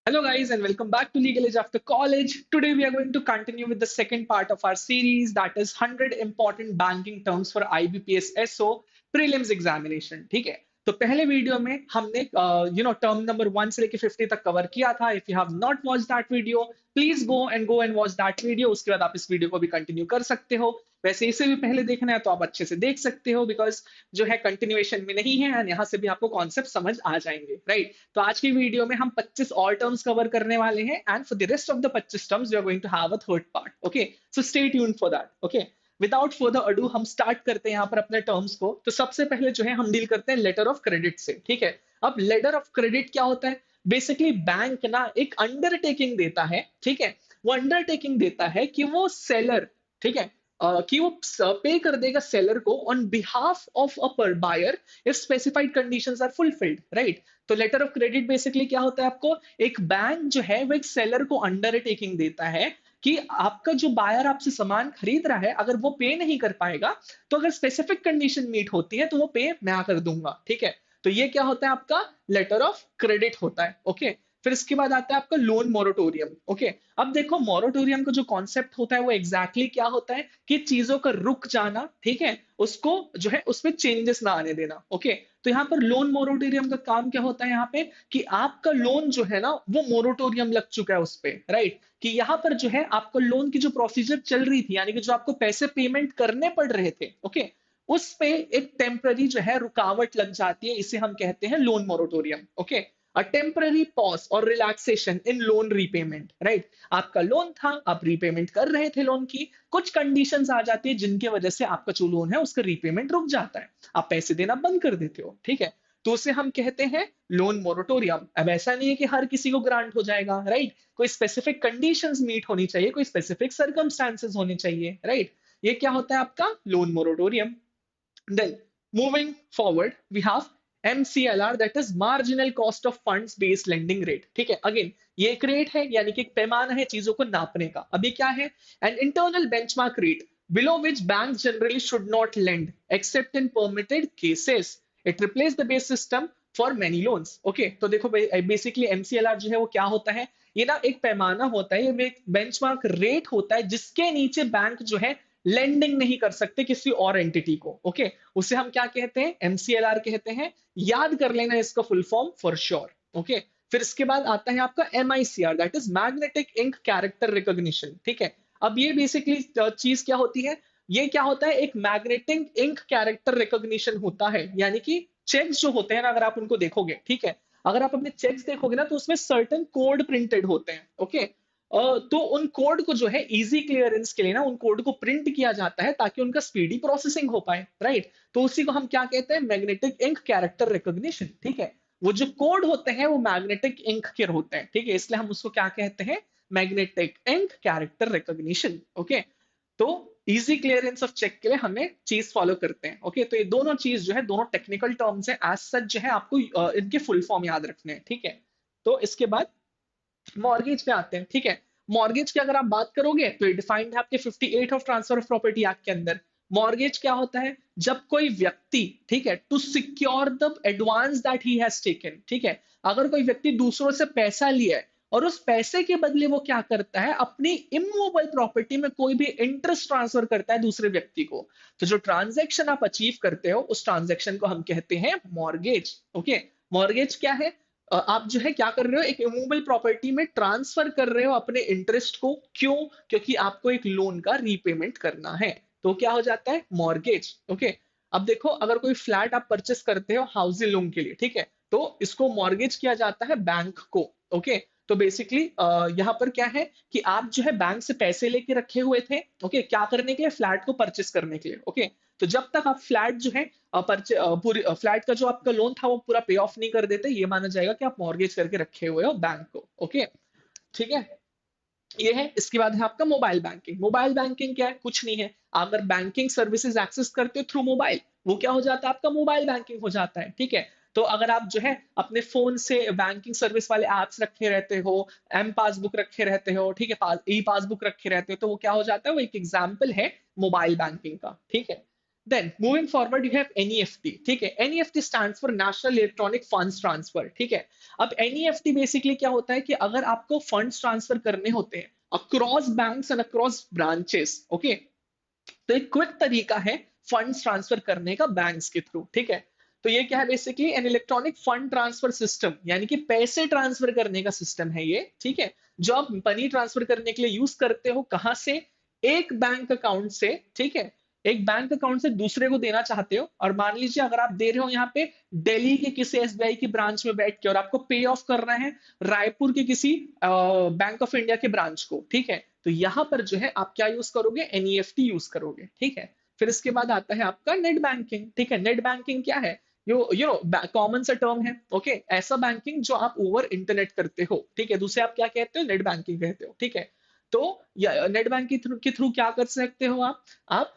Hello, guys, and welcome back to Legal Age After College. Today, we are going to continue with the second part of our series that is 100 important banking terms for IBPS SO prelims examination. ठीक है, तो पहले video में हमने term number 1 से लेके 50 तक cover किया था. If you have not watch that video, please go and watch that video. उसके बाद आप इस वीडियो को भी कंटिन्यू कर सकते हो. वैसे इसे भी पहले देखना है तो आप अच्छे से देख सकते हो, बिकॉज जो है कंटिन्यूएशन में नहीं है एंड यहाँ से भी आपको कॉन्सेप्ट समझ आ जाएंगे, राइट? तो आज की वीडियो में हम 25 और टर्म्स कवर करने वाले हैं and for the rest of the 25 terms we are going to have a third part. Okay, so stay tuned for that. Okay, without further ado हम स्टार्ट करते हैं यहाँ पर अपने टर्म्स को. तो सबसे पहले जो है हम डील करते हैं लेटर ऑफ क्रेडिट से. ठीक है, अब लेटर ऑफ क्रेडिट क्या होता है? बेसिकली बैंक ना एक अंडरटेकिंग देता है. ठीक है, वो अंडरटेकिंग देता है कि वो सेलर, ठीक है, कि वो पे कर देगा सेलर को on behalf of a buyer if specified conditions are fulfilled, right? तो लेटर ऑफ क्रेडिट बेसिकली क्या होता है? आपको एक बैंक जो है वो एक सेलर को अंडरटेकिंग देता है कि आपका जो बायर आपसे सामान खरीद रहा है, अगर वो पे नहीं कर पाएगा तो अगर स्पेसिफिक कंडीशन मीट होती है तो वो पे मैं कर दूंगा. ठीक है, तो ये क्या होता है? आपका लेटर ऑफ क्रेडिट होता है. ओके, फिर इसके बाद आता है आपका लोन मोरेटोरियम. ओके, अब देखो मोरेटोरियम का जो कॉन्सेप्ट होता है वो एग्जैक्टली क्या होता है कि चीजों का रुक जाना. ठीक है, उसको जो है उसमें चेंजेस ना आने देना. ओके, तो यहाँ पर लोन मोरेटोरियम का काम क्या होता है? यहाँ पे कि आपका लोन जो है ना वो मोरेटोरियम लग चुका है उस पे, राइट? कि यहाँ पर जो है आपका लोन की जो प्रोसीजर चल रही थी, यानी कि जो आपको पैसे पेमेंट करने पड़ रहे थे, ओके, उस पे एक टेम्पररी जो है रुकावट लग जाती है. इसे हम कहते हैं loan moratorium. Okay, a temporary pause और relaxation in loan repayment, right? आपका लोन था, आप रीपेमेंट कर रहे थे लोन की, कुछ कंडीशंस आ जाती है जिनकी वजह से आपका जो लोन है उसका रीपेमेंट रुक जाता है, आप पैसे देना बंद कर देते हो. ठीक है, तो उसे हम कहते हैं लोन मोरेटोरियम. अब ऐसा नहीं है कि हर किसी को ग्रांट हो जाएगा, राइट? कोई स्पेसिफिक कंडीशंस मीट होनी चाहिए, कोई स्पेसिफिक सर्कमस्टांसेस होने चाहिए, राइट? ये क्या होता है? आपका loan moratorium. Then, moving forward, we have MCLR, that is marginal cost of funds based lending rate. ठीक है, अगेन ये एक रेट है, यानी कि एक पैमाना है चीजों को नापने का. अब ये क्या है? An internal benchmark rate below which banks generally should not lend except in permitted cases. It replaced the base system for many loans. Okay, तो देखो बेसिकली MCLR जो है वो क्या होता है? ये ना एक पैमाना होता है, ये एक बेंचमार्क रेट होता है जिसके नीचे बैंक जो है लेंडिंग नहीं कर सकते किसी और एंटिटी को. ओके, उसे हम क्या कहते हैं? एमसीएलआर कहते हैं. याद कर लेना इसका full form for sure. Okay, फिर इसके बाद आता है आपका MICR, that is magnetic ink character recognition. ठीक है, अब ये बेसिकली चीज क्या होती है? ये क्या होता है? एक मैग्नेटिक इंक कैरेक्टर रिकॉग्निशन होता है, यानी कि चेक्स जो होते हैं ना, अगर आप उनको देखोगे, ठीक है, अगर आप अपने चेक्स देखोगे ना तो उसमें सर्टेन कोड प्रिंटेड होते हैं. ओके, तो उन कोड को जो है इजी क्लियरेंस के लिए ना उन कोड को प्रिंट किया जाता है ताकि उनका स्पीडी प्रोसेसिंग हो पाए, राइट? तो उसी को हम क्या कहते हैं? Magnetic ink character recognition. ठीक है, वो जो कोड होते हैं वो मैग्नेटिक इंक के होते हैं. ठीक है, इसलिए हम उसको क्या कहते हैं? Magnetic ink character recognition. Okay, तो इजी क्लियरेंस ऑफ चेक के लिए हमें चीज फॉलो करते हैं. ओके, तो ये दोनों चीज जो है दोनों टेक्निकल टर्म्स है, एज सच जो है आपको इनके फुल फॉर्म याद रखने हैं. ठीक है, तो इसके बाद मॉर्गेज पे आते हैं. ठीक है, मॉर्गेज की अगर आप बात करोगे तो ये डिफाइंड है आपके 58 of transfer of property act के अंदर. मॉर्गेज क्या होता है? जब कोई व्यक्ति, ठीक है, to secure the advance that he has taken, ठीक है, अगर कोई व्यक्ति दूसरों से पैसा लिया है और उस पैसे के बदले वो क्या करता है? अपनी इमूवेबल प्रॉपर्टी में कोई भी इंटरेस्ट ट्रांसफर करता है दूसरे व्यक्ति को, तो जो ट्रांजैक्शन आप अचीव करते हो उस ट्रांजैक्शन को हम कहते हैं मॉर्गेज. ओके, मॉर्गेज क्या है? आप जो है क्या कर रहे हो? एक इमूवेबल प्रॉपर्टी में ट्रांसफर कर रहे हो अपने इंटरेस्ट को. क्यों? क्योंकि आपको एक लोन का रीपेमेंट करना है, तो क्या हो जाता है? मॉर्गेज. ओके, अब देखो अगर कोई फ्लैट आप परचेस करते हो हाउसिंग लोन के लिए, ठीक है, तो इसको मॉर्गेज किया जाता है बैंक को. ओके, तो बेसिकली यहाँ पर क्या है कि आप जो है बैंक से पैसे लेके रखे हुए थे, ओके, क्या करने के लिए? फ्लैट को परचेस करने के लिए. ओके, तो जब तक आप फ्लैट जो है पूरी फ्लैट का जो आपका लोन था वो पूरा पे ऑफ नहीं कर देते, ये माना जाएगा कि आप मॉर्गेज करके रखे हुए हो बैंक को. ओके, ठीक है, ये है. इसके बाद है आपका मोबाइल बैंकिंग. मोबाइल बैंकिंग क्या है? कुछ नहीं है, अगर बैंकिंग सर्विसेज एक्सेस करते हो थ्रू मोबाइल, वो क्या हो जाता है? आपका मोबाइल बैंकिंग हो जाता है. ठीक है, तो अगर आप जो है अपने फोन से बैंकिंग सर्विस वाले एप्स रखे रहते हो, एम पासबुक रखे रहते हो, ठीक है, ई पासबुक रखे रहते हो, तो वो क्या हो जाता है? वो एक एग्जाम्पल है मोबाइल बैंकिंग का. ठीक है, then moving forward you have NEFT, ठीक है। NEFT stands for national electronic funds transfer, ठीक है। अब एनईएफटी बेसिकली क्या होता है कि अगर आपको फंड्स ट्रांसफर करने होते हैं across banks and across branches, okay, तो एक क्विक तरीका है फंड्स ट्रांसफर करने का बैंक्स के थ्रू, ठीक है। तो ये क्या है basically an electronic fund transfer system, यानी कि पैसे ट्रांसफर करने का सिस्टम है ये, ठीक है। जो आप मनी ट्रांसफर करने के लिए यूज करते हो, कहां से, एक बैंक अकाउंट से, ठीक है, एक बैंक अकाउंट से दूसरे को देना चाहते हो, और मान लीजिए अगर आप दे रहे हो यहाँ पे दिल्ली के किसी एसबीआई की ब्रांच में बैठ के, और आपको पे ऑफ करना है रायपुर के किसी बैंक ऑफ इंडिया के ब्रांच को, ठीक है, तो यहां पर जो है आप क्या यूज करोगे, एनईएफटी यूज करोगे, ठीक है। फिर इसके बाद आता है आपका नेट बैंकिंग, ठीक है। नेट बैंकिंग क्या है, यू नो कॉमन सा टर्म है, ओके, ऐसा बैंकिंग जो आप ओवर इंटरनेट करते हो, ठीक है, दूसरे आप क्या कहते हो, नेट बैंकिंग कहते हो, ठीक है। तो नेट बैंकिंग के थ्रू क्या कर सकते हो आप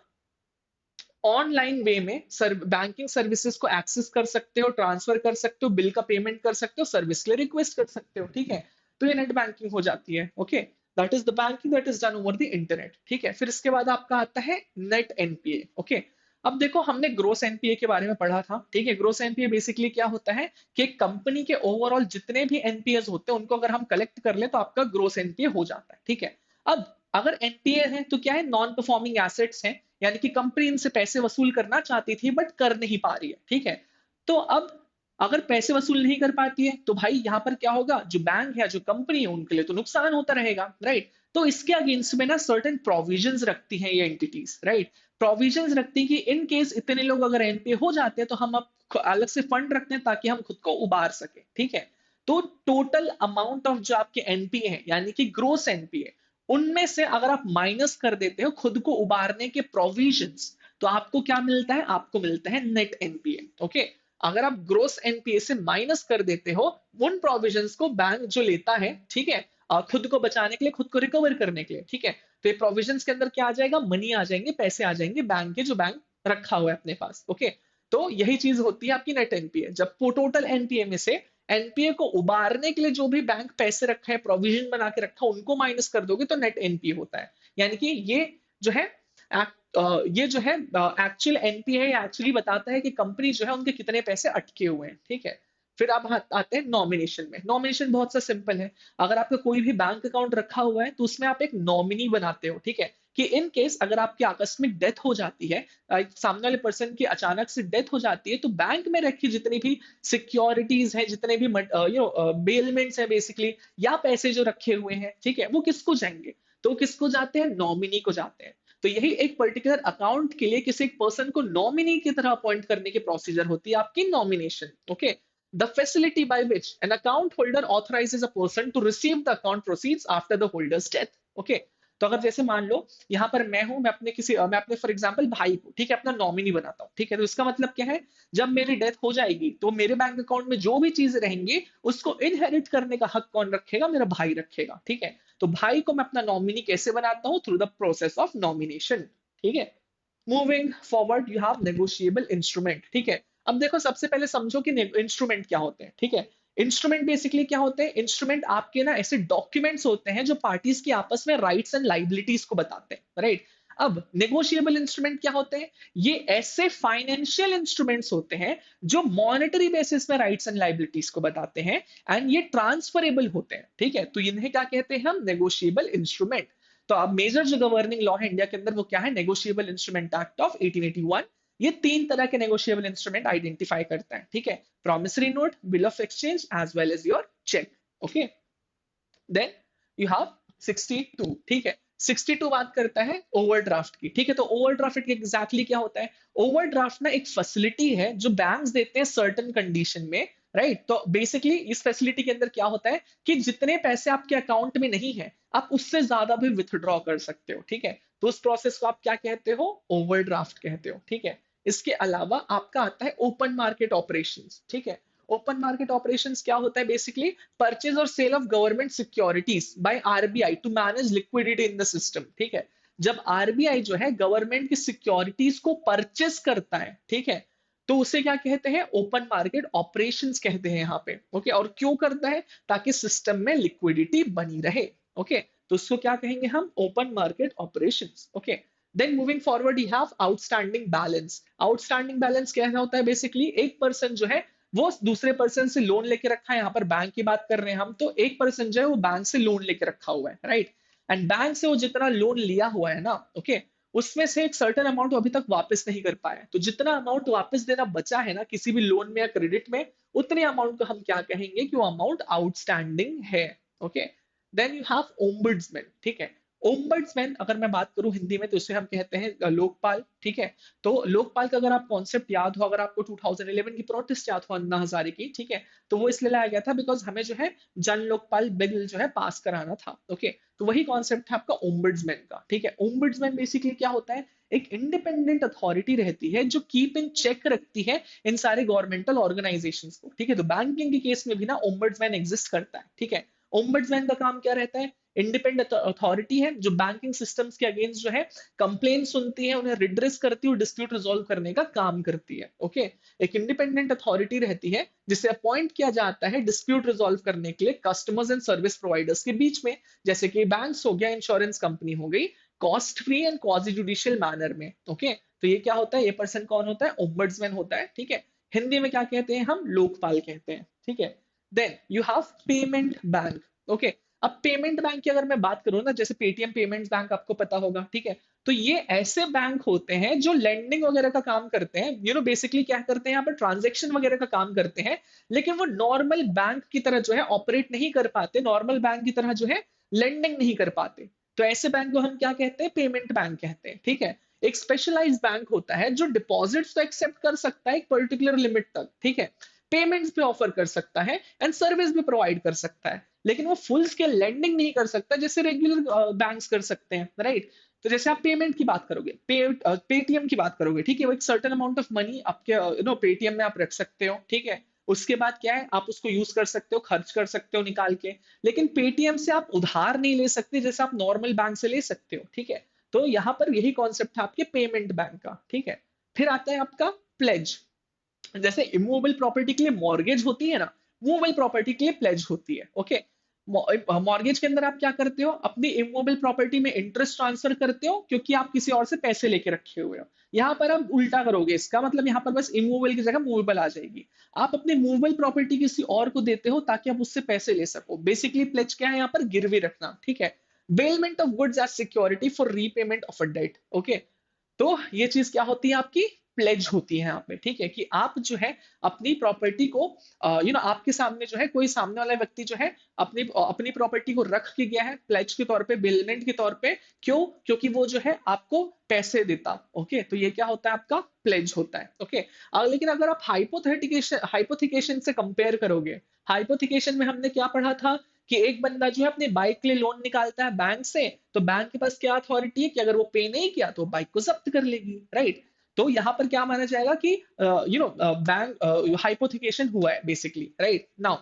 ऑनलाइन वे में बैंकिंग सर्विसेज को एक्सेस कर सकते हो, ट्रांसफर कर सकते हो, बिल का पेमेंट कर सकते हो, सर्विस के लिए रिक्वेस्ट कर सकते हो, ठीक है। तो ये नेट बैंकिंग हो जाती है, okay. That is the banking that is done over the internet, ठीक है। फिर इसके बाद आपका आता है नेट एनपीए, ओके। अब देखो हमने ग्रोस एनपीए के बारे में पढ़ा था, ठीक है। ग्रोस एनपीए बेसिकली क्या होता है कि कंपनी के ओवरऑल जितने भी एनपीए होते हैं उनको अगर हम कलेक्ट कर ले तो आपका ग्रोस एनपीए हो जाता है, ठीक है। अब अगर एनपीए है तो क्या है, नॉन परफॉर्मिंग एसेट्स हैं, यानी कि कंपनी इनसे पैसे वसूल करना चाहती थी बट कर नहीं पा रही है, ठीक है। तो अब अगर पैसे वसूल नहीं कर पाती है तो भाई यहां पर क्या होगा, जो बैंक है जो कंपनी है उनके लिए तो नुकसान होता रहेगा, राइट। तो इसके अगेंस्ट में ना सर्टेन प्रोविजंस रखती हैं ये एंटिटीज, राइट। प्रोविजंस रखती हैं कि इन केस इतने लोग अगर एनपीए हो जाते हैं तो हम अब अलग से फंड रखते हैं ताकि हम खुद को उबार सके, ठीक है। तो टोटल अमाउंट ऑफ जो आपके एनपीए है यानी कि ग्रोस एनपीए, उनमें से अगर आप माइनस कर देते हो खुद को उबारने के प्रोविजंस, तो आपको क्या मिलता है, आपको मिलता है नेट एनपीए, ओके। अगर आप ग्रोस एनपीए से माइनस कर देते हो उन प्रोविजंस को बैंक जो लेता है, ठीक है, खुद को बचाने के लिए, खुद को रिकवर करने के लिए, ठीक है। तो ये प्रोविजंस के अंदर क्या आ जाएगा, मनी आ जाएंगे, पैसे आ जाएंगे बैंक के, जो बैंक रखा हुआ है अपने पास, ओके। तो यही चीज होती है आपकी नेट एनपीए, जब टोटल एनपीए में से एनपीए को उबारने के लिए जो भी बैंक पैसे रखा है, प्रोविजन बना के रखा, उनको माइनस कर दोगे तो नेट एनपीए होता है। यानी कि ये जो है ये जो है एक्चुअल एनपीए एक्चुअली बताता है कि कंपनी जो है उनके कितने पैसे अटके हुए हैं, ठीक है। फिर आप आते हैं नॉमिनेशन में। नॉमिनेशन बहुत सा सिंपल है, अगर आपका कोई भी बैंक अकाउंट रखा हुआ है तो उसमें आप एक नॉमिनी बनाते हो, ठीक है, कि इन केस अगर आपकी आकस्मिक डेथ हो जाती है, सामने वाले पर्सन की अचानक से डेथ हो जाती है, तो बैंक में रखी जितनी भी सिक्योरिटीज है, जितने भी बेलमेंट्स है बेसिकली, या पैसे जो रखे हुए हैं, ठीक है, वो किसको जाएंगे, तो किसको जाते हैं, नॉमिनी को जाते हैं। तो यही एक पर्टिकुलर अकाउंट के लिए किसी एक पर्सन को नॉमिनी की तरह अपॉइंट करने की प्रोसीजर होती है आपकी nomination, okay. The facility by which an account holder authorises a person to receive the account proceeds after the holder's death, okay. तो अगर जैसे मान लो यहाँ पर मैं हूं, मैं अपने फॉर एग्जांपल भाई को, ठीक है, अपना नॉमिनी बनाता हूँ, ठीक है। तो इसका मतलब क्या है, जब मेरी डेथ हो जाएगी तो मेरे बैंक अकाउंट में जो भी चीज रहेंगी उसको इनहेरिट करने का हक कौन रखेगा, मेरा भाई रखेगा, ठीक है। तो भाई को मैं अपना नॉमिनी कैसे बनाता हूं, through the process of nomination, ठीक है। Moving forward you have negotiable instrument, ठीक है। अब देखो सबसे पहले समझो कि इंस्ट्रूमेंट क्या होते हैं, ठीक है। इंस्ट्रूमेंट बेसिकली क्या होते हैं, इंस्ट्रूमेंट आपके ना ऐसे डॉक्यूमेंट्स होते हैं जो पार्टीज की आपस में राइट्स एंड लाइबिलिटीज को बताते हैं, राइट। अब नेगोशिएबल इंस्ट्रूमेंट क्या होते हैं, ये ऐसे फाइनेंशियल इंस्ट्रूमेंट्स होते हैं जो मॉनेटरी बेसिस में राइट्स एंड लाइबिलिटीज को बताते हैं, एंड ये ट्रांसफरेबल होते हैं, ठीक है। तो इन्हें क्या कहते हैं हम, नेगोशिएबल इंस्ट्रूमेंट। तो अब मेजर जो गवर्निंग लॉ है इंडिया के अंदर वो क्या है, नेगोशिएबल इंस्ट्रूमेंट एक्ट ऑफ 1881। ये तीन तरह के नेगोशिएबल इंस्ट्रूमेंट आइडेंटिफाई करता है, ठीक है। Promissory note, bill of exchange as well as your cheque, okay. Then you have 62, ठीक है। 62 बात करता है ओवरड्राफ्ट की, ठीक है। तो ओवरड्राफ्ट एग्जैक्टली क्या होता है, ओवरड्राफ्ट ना एक फैसिलिटी है जो बैंक्स देते हैं सर्टेन कंडीशन में, राइट। तो बेसिकली इस फैसिलिटी के अंदर क्या होता है कि जितने पैसे आपके अकाउंट में नहीं है आप उससे ज्यादा भी विथड्रॉ कर सकते हो, ठीक है। तो उस प्रोसेस को आप क्या कहते हो, ओवरड्राफ्ट कहते हो, ठीक है। इसके अलावा आपका आता है ओपन मार्केट ऑपरेशंस, ठीक है। ओपन मार्केट ऑपरेशंस क्या होता है, बेसिकली परचेज और sale of government securities by RBI to manage liquidity in the system, ठीक है। जब आरबीआई जो है गवर्नमेंट की सिक्योरिटीज को परचेस करता है, ठीक है, तो उसे क्या कहते हैं, ओपन मार्केट ऑपरेशंस कहते हैं यहाँ पे, ओके। और क्यों करता है, ताकि सिस्टम में लिक्विडिटी बनी रहे, ओके। तो उसको क्या कहेंगे हम, open market operations, okay. Then moving forward you have outstanding balance. Outstanding balance क्या होता है, बेसिकली एक पर्सन जो है वो दूसरे पर्सन से लोन लेके रखा है, यहाँ पर बैंक की बात कर रहे हैं हम, तो एक पर्सन जो है वो बैंक से लोन लेके रखा हुआ है, राइट। एंड बैंक से वो जितना लोन लिया हुआ है ना, ओके, उसमें से एक सर्टेन अमाउंट अभी तक वापस नहीं कर पाया, तो जितना अमाउंट वापस देना बचा है ना किसी भी लोन में या क्रेडिट में, उतने अमाउंट को हम क्या कहेंगे कि वो अमाउंट आउटस्टैंडिंग है, okay. Then you have ombudsman, ठीक है। ओम्बड्समैन अगर मैं बात करूं हिंदी में तो इसे हम कहते हैं लोकपाल, ठीक है। तो लोकपाल का अगर आप कॉन्सेप्ट याद हो, अगर आपको 2011 की प्रोटेस्ट याद हो अन्ना हजारे की, ठीक है, तो वो इसलिए लाया गया था बिकॉज हमें जो है जन लोकपाल बिल जो है पास कराना था, ओके। तो वही कॉन्सेप्ट है आपका ओम्बड्समैन का, ठीक है। ओम्बड्समैन बेसिकली क्या होता है, एक इंडिपेंडेंट अथॉरिटी रहती है जो कीप इन चेक रखती है इन सारे गवर्नमेंटल ऑर्गेनाइजेशंस को, ठीक है। तो बैंकिंग के केस में भी ना ओम्बड्समैन एग्जिस्ट करता है, ठीक है। ओम्बड्समैन का काम क्या रहता है, इंडिपेंडेंट अथॉरिटी है जो बैंकिंग सिस्टम्स के अगेंस्ट जो है कंप्लेन सुनती है, उन्हें रिड्रेस करती है और डिस्प्यूट रिजॉल्व करने का काम करती है, ओके। एक इंडिपेंडेंट अथॉरिटी रहती है जिसे अपॉइंट किया जाता है डिस्प्यूट रिजॉल्व करने के लिए कस्टमर्स एंड सर्विस प्रोवाइडर्स के बीच में, जैसे कि बैंक्स हो गया, इंश्योरेंस कंपनी हो गई, cost free and quasi judicial manner में, ओके। तो ये क्या होता है, ये पर्सन कौन होता है, ओम्बड्समैन होता है, ठीक है। हिंदी में क्या कहते हैं हम, लोकपाल कहते हैं, ठीक है। Then you have payment bank, okay. अब पेमेंट बैंक की अगर मैं बात करूं ना, जैसे पेटीएम पेमेंट्स बैंक आपको पता होगा, ठीक है। तो ये ऐसे बैंक होते हैं जो लेंडिंग वगैरह का काम करते हैं, बेसिकली क्या करते हैं यहाँ पर, ट्रांजेक्शन वगैरह का काम करते हैं, लेकिन वो नॉर्मल बैंक की तरह जो है ऑपरेट नहीं कर पाते, नॉर्मल बैंक की तरह जो है लेंडिंग नहीं कर पाते। तो ऐसे बैंक को हम क्या कहते हैं, पेमेंट बैंक कहते हैं, ठीक है। एक स्पेशलाइज बैंक होता है जो डिपॉजिट्स तो एक्सेप्ट कर सकता है एक पर्टिकुलर लिमिट तक, ठीक है, पेमेंट्स भी ऑफर कर सकता है एंड सर्विस भी प्रोवाइड कर सकता है, लेकिन वो फुल स्केल लेंडिंग नहीं कर सकता जैसे रेगुलर बैंक्स कर सकते हैं, राइट। तो जैसे आप पेमेंट की बात करोगे, पेटीएम की बात करोगे, ठीक है, वो एक सर्टेन अमाउंट ऑफ मनी आपके पेटीएम में आप रख सकते हो, ठीक है। उसके बाद क्या है, आप उसको यूज कर सकते हो, खर्च कर सकते हो निकाल के, लेकिन पेटीएम से आप उधार नहीं ले सकते जैसे आप नॉर्मल बैंक से ले सकते हो, ठीक है। तो यहाँ पर यही कॉन्सेप्ट है आपके पेमेंट बैंक का, ठीक है। फिर आता है आपका प्लेज। जैसे इमूवेबल प्रॉपर्टी के लिए मॉर्गेज होती है ना, मूवेबल प्रॉपर्टी के लिए प्लेज होती है, ओके। मॉर्गेज के अंदर आप क्या करते हो, अपनी इमूवेबल प्रॉपर्टी में इंटरेस्ट ट्रांसफर करते हो क्योंकि आप किसी और से पैसे लेके रखे हुए हो। यहाँ पर आप उल्टा करोगे, इसका मतलब यहाँ पर बस इमूवेबल की जगह मूवेबल आ जाएगी। आप अपनी मूवेबल प्रॉपर्टी किसी और को देते हो ताकि आप उससे पैसे ले सको। बेसिकली प्लेज क्या है, यहाँ पर गिरवी रखना, ठीक है। Bailment of goods as security for repayment of a debt, okay. तो ये चीज क्या होती है आपकी, प्लेज होती है यहाँ पे, ठीक है, कि आप जो है अपनी प्रॉपर्टी को आपके सामने जो है कोई सामने वाला व्यक्ति जो है अपनी अपनी प्रॉपर्टी को रख के गया है प्लेज के तौर पे, बेलमेंट के तौर पे, क्यों, क्योंकि वो जो है आपको पैसे देता, ओके। तो ये क्या होता है, आपका प्लेज होता है, ओके। लेकिन अगर आप हाइपोथिकेशन से कंपेयर करोगे, हाइपोथिकेशन में हमने क्या पढ़ा था कि एक बंदा जो है अपनी बाइक के लिए लोन निकालता है बैंक से, तो बैंक के पास क्या अथॉरिटी है कि अगर वो पे नहीं किया तो बाइक को जब्त कर लेगी, राइट। तो यहाँ पर क्या माना जाएगा कि बैंक हाइपोथिकेशन हुआ है बेसिकली, राइट। नाउ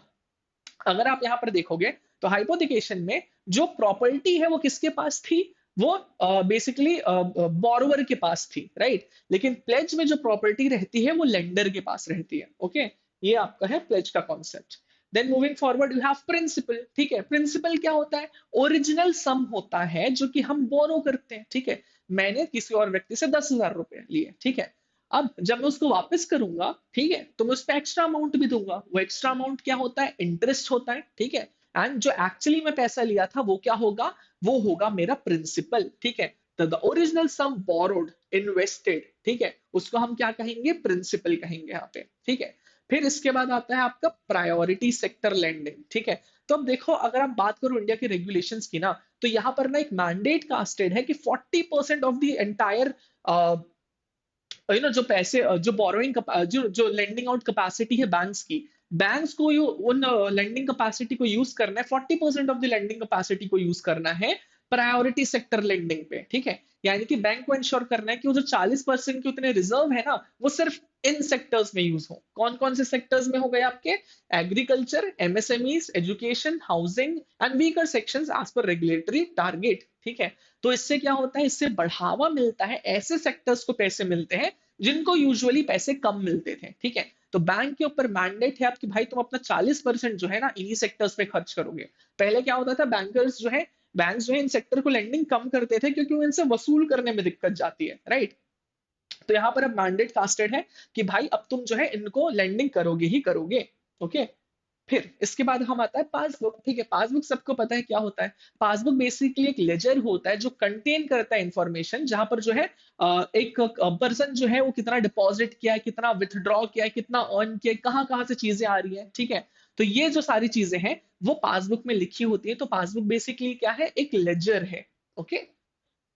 अगर आप यहाँ पर देखोगे तो हाइपोथिकेशन में जो प्रॉपर्टी है वो किसके पास थी, वो बेसिकली बोरोवर के पास थी, राइट। लेकिन प्लेज में जो प्रॉपर्टी रहती है वो लेंडर के पास रहती है, ओके। ये आपका है प्लेज का concept. Then moving forward you have principal, ठीक है। प्रिंसिपल क्या होता है, ओरिजिनल सम होता है जो कि हम बोरो करते हैं, ठीक है। मैंने किसी और व्यक्ति से 10,000 रुपए लिए, ठीक है। अब जब मैं उसको वापस करूंगा, ठीक है, तो मैं उस पर एक्स्ट्रा अमाउंट भी दूंगा। वो एक्स्ट्रा अमाउंट क्या होता है, इंटरेस्ट होता है, ठीक है। एंड जो एक्चुअली मैं पैसा लिया था वो क्या होगा, वो होगा मेरा प्रिंसिपल, ठीक है। तो the original sum borrowed invested, ठीक है, उसको हम क्या कहेंगे, प्रिंसिपल कहेंगे यहाँ पे, ठीक है। फिर इसके बाद आता है आपका प्रायोरिटी सेक्टर लेंडिंग, ठीक है। तो अब देखो, अगर आप बात करो इंडिया के रेगुलेशंस की ना, तो यहाँ पर ना एक मैंडेट कास्टेड है कि 40% ऑफ द एंटायर जो पैसे जो बोरोइंग जो जो लेंडिंग आउट कैपेसिटी है बैंक्स की, बैंक्स को उन लेंडिंग कैपेसिटी को यूज करना है, 40% ऑफ द लेंडिंग कैपेसिटी को यूज करना है प्रायोरिटी सेक्टर लेंडिंग पे, ठीक है। यानी कि बैंक को इंश्योर करना है कि वो जो 40% के उतने रिजर्व है ना, वो सिर्फ इन सेक्टर्स में यूज हो। कौन कौन से सेक्टर्स में हो गए आपके, agriculture, MSMEs, education, housing and weaker sections as per regulatory target, ठीक है। तो इससे क्या होता है, इससे बढ़ावा मिलता है, ऐसे सेक्टर्स को पैसे मिलते हैं जिनको यूजुअली पैसे कम मिलते थे, ठीक है। तो बैंक के ऊपर मैंडेट है आपकी, भाई तुम अपना 40% जो है ना इन्हीं सेक्टर्स पे खर्च करोगे। पहले क्या होता था, बैंकर्स जो है बैंक जो है इन सेक्टर को लेंडिंग कम करते थे क्योंकि वो इनसे वसूल करने में दिक्कत जाती है, राइट। तो यहाँ पर अब मैंडेट कास्टेड है कि भाई अब तुम जो है इनको लेंडिंग करोगे ही करोगे। ओके, फिर इसके बाद हम आता है पासबुक। ठीक है, पासबुक सबको पता है क्या होता है। पासबुक बेसिकली एक लेजर होता है जो कंटेन करता है इंफॉर्मेशन, जहां पर जो है एक पर्सन जो है वो कितना डिपॉजिट किया है, कितना विथड्रॉ किया है, कितना अर्न किया है, कहाँ कहाँ से चीजें आ रही है। ठीक है, तो ये जो सारी चीजें हैं वो पासबुक में लिखी होती है। तो पासबुक बेसिकली क्या है, एक लेजर है। ओके,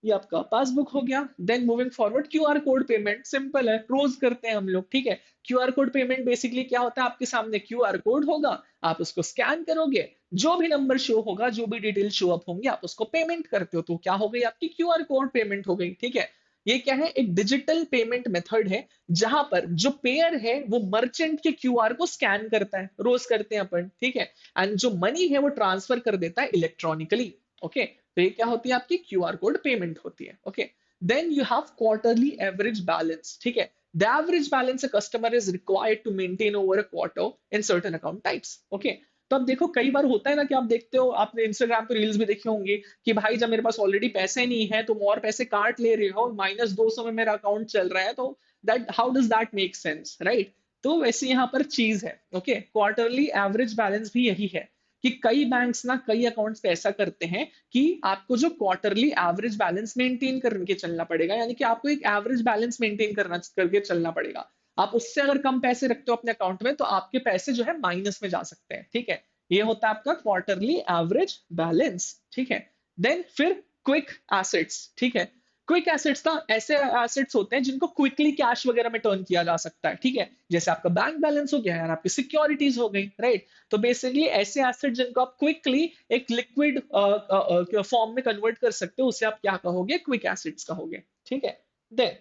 ये आपका पासबुक हो गया। Then moving forward, QR code payment simple है, रोज करते हैं हम लोग। ठीक है, क्यूआर कोड पेमेंट बेसिकली क्या होता है, आपके सामने क्यूआर कोड होगा, आप उसको स्कैन करोगे, जो भी नंबर शो होगा, जो भी डिटेल शो अप होंगे, आप उसको पेमेंट करते हो, तो क्या हो गई आपकी क्यूआर कोड पेमेंट हो गई। ठीक है, ये क्या है, एक डिजिटल पेमेंट मेथड है जहां पर जो पेयर है वो मर्चेंट के क्यूआर को स्कैन करता है, रोज करते हैं अपन। ठीक है, एंड जो मनी है वो ट्रांसफर कर देता है इलेक्ट्रॉनिकली। ओके, तो ये क्या होती है, आपकी क्यूआर कोड पेमेंट होती है। Okay, then you have quarterly average balance. ठीक है, the average balance a customer is required to maintain over a quarter in certain account types. Okay, तो अब देखो कई बार होता है ना कि आप देखते हो, आपने इंस्टाग्राम पे रील्स भी देखे होंगे कि भाई जब मेरे पास ऑलरेडी पैसे नहीं है तुम और पैसे काट ले रहे हो, -200 में मेरा अकाउंट चल रहा है, तो that how does that make sense, right. तो वैसे यहाँ पर चीज है। ओके, क्वार्टरली एवरेज बैलेंस भी यही है कि कई बैंक्स ना कई अकाउंट्स पे ऐसा करते हैं कि आपको जो क्वार्टरली एवरेज बैलेंस मेंटेन करके चलना पड़ेगा, यानी कि आपको एक एवरेज बैलेंस मेंटेन करना करके चलना पड़ेगा। आप उससे अगर कम पैसे रखते हो अपने अकाउंट में तो आपके पैसे जो है माइनस में जा सकते हैं। ठीक है, ये होता है आपका क्वार्टरली एवरेज बैलेंस। ठीक है, देन फिर क्विक एसेट्स। ठीक है, क्विक एसेट्स ना ऐसे एसेट्स होते हैं जिनको क्विकली कैश वगैरह में टर्न किया जा सकता है। ठीक है, जैसे आपका बैंक बैलेंस हो गया यार, आपकी सिक्योरिटीज हो गई, राइट। तो बेसिकली ऐसे एसेट जिनको आप क्विकली एक लिक्विड फॉर्म में कन्वर्ट कर सकते हो, उसे आप क्या कहोगे, क्विक एसेट्स कहोगे। ठीक है, then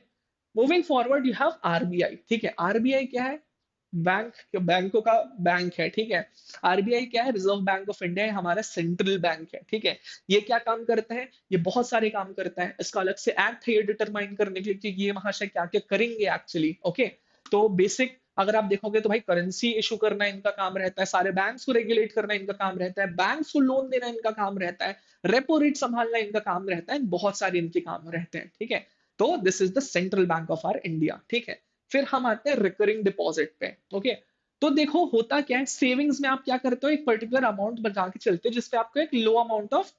moving forward you have RBI. ठीक है, आरबीआई क्या है, बैंक, बैंकों का बैंक है। ठीक है, आरबीआई क्या है, रिजर्व बैंक ऑफ इंडिया है, हमारा सेंट्रल बैंक है। ठीक है, ये क्या काम करता है, ये बहुत सारे काम करता है। इसका अलग से एक्ट है ये डिटरमाइन करने के लिए कि ये महाशय क्या क्या करेंगे एक्चुअली। ओके, तो बेसिक अगर आप देखोगे तो भाई करेंसी इशू करना इनका काम रहता है, सारे बैंक्स को रेगुलेट करना इनका काम रहता है, बैंक्स को लोन देना इनका काम रहता है, रेपो रेट संभालना इनका काम रहता है, बहुत सारे इनके काम रहते हैं। ठीक है, तो this is the central bank of R India. ठीक है, फिर हम आते हैं रिकरिंग डिपॉजिट पे। ओके, तो देखो होता क्या है, सेविंग्स में आप क्या करते हो, एक पर्टिकुलर अमाउंट बचा के चलते हो जिसपे आपको एक लो अमाउंट ऑफ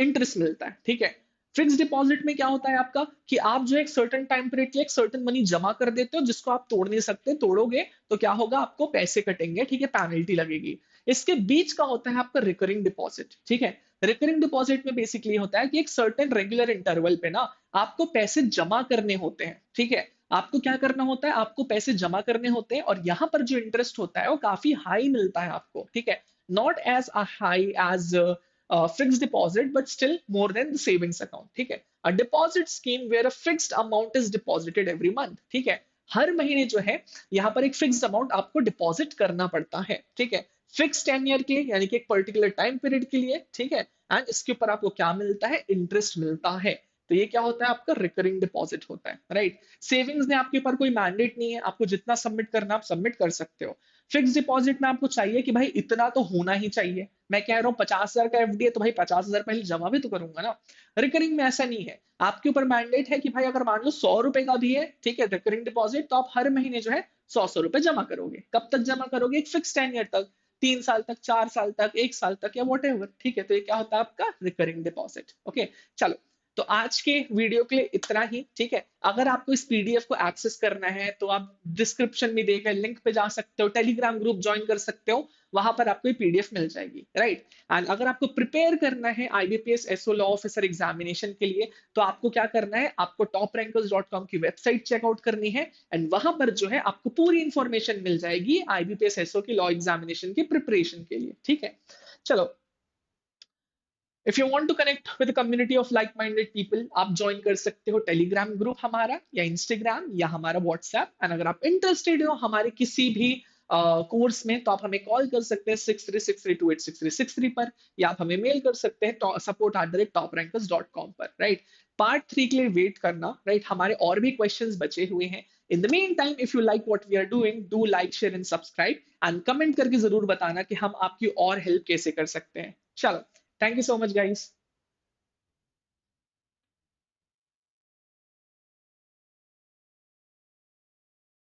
इंटरेस्ट मिलता है। ठीक है, फिक्स डिपॉजिट में क्या होता है आपका कि आप जो एक सर्टेन टाइम पीरियड के एक सर्टेन मनी जमा कर देते हो जिसको आप तोड़ नहीं सकते, तोड़ोगे तो क्या होगा, आपको पैसे कटेंगे। ठीक है, पेनल्टी लगेगी। इसके बीच का होता है आपका रिकरिंग डिपॉजिट। ठीक है, रिकरिंग डिपॉजिट में बेसिकली होता है कि एक सर्टेन रेगुलर इंटरवल पे ना आपको पैसे जमा करने होते हैं। ठीक है, आपको क्या करना होता है, आपको पैसे जमा करने होते हैं और यहाँ पर जो इंटरेस्ट होता है वो काफी हाई मिलता है आपको। ठीक है, not as high as fixed deposit but still more than the savings account. ठीक है, a deposit scheme where a fixed amount is deposited every month. ठीक है, हर महीने जो है यहाँ पर एक फिक्स्ड अमाउंट आपको डिपॉजिट करना पड़ता है। ठीक है, फिक्स टेन्योर के लिए, यानी कि एक पर्टिकुलर टाइम पीरियड के लिए। ठीक है, एंड इसके ऊपर आपको क्या मिलता है, इंटरेस्ट मिलता है। तो ये क्या होता है, आपका रिकरिंग डिपॉजिट होता है, राइट। सेविंग्स में आपके ऊपर कोई मैंडेट नहीं है, आपको जितना सबमिट करना आप सबमिट कर सकते हो। फिक्स डिपॉजिट में आपको चाहिए कि भाई इतना तो होना ही चाहिए। मैं कह रहा हूँ 50,000 का एफडी है तो भाई 50,000 पहले जमा भी तो करूंगा ना। रिकरिंग में ऐसा नहीं है, आपके ऊपर मैंडेट है कि भाई अगर मान लो 100 रुपए का भी है, ठीक है, रिकरिंग डिपॉजिट, तो आप हर महीने जो है 100 रुपए जमा करोगे। कब तक जमा करोगे, एक फिक्स टेन्योर तक, 3 साल तक, 4 साल तक, 1 साल तक, या वॉट एवर। ठीक है, तो ये क्या होता है आपका रिकरिंग डिपॉजिट। ओके, चलो, तो आज के वीडियो के लिए इतना ही। ठीक है, अगर आपको इस पीडीएफ को एक्सेस करना है तो आप डिस्क्रिप्शन में दिए गए लिंक पे जा सकते हो, टेलीग्राम ग्रुप ज्वाइन कर सकते हो, वहां पर आपको ये पीडीएफ मिल जाएगी, राइट। एंड अगर आपको प्रिपेयर करना है IBPS SO law officer examination के लिए तो आपको क्या करना है, आपको toprankers.com की वेबसाइट चेकआउट करनी है, एंड वहां पर जो है आपको पूरी इंफॉर्मेशन मिल जाएगी आईबीपीएस एसओ की लॉ एग्जामिनेशन की प्रिपरेशन के लिए। ठीक है, चलो, if you want to connect with community of like minded people, आप ज्वाइन कर सकते हो टेलीग्राम ग्रुप हमारा, या इंस्टाग्राम, या हमारा व्हाट्सएप। एंड अगर आप इंटरेस्टेड हो हमारे किसी भी कोर्स में तो आप हमें कॉल कर सकते हैं 6363286363 पर, या आप हमें मेल कर सकते हैं support@toprankers.com पर, राइट। पार्ट 3 के लिए वेट करना, राइट, हमारे और भी क्वेश्चंस बचे हुए हैं। In the meantime, if you like what we are doing, do like, share and subscribe, and comment करके जरूर बताना कि हम आपकी और हेल्प कैसे कर सकते हैं। चलो, thank you so much, guys.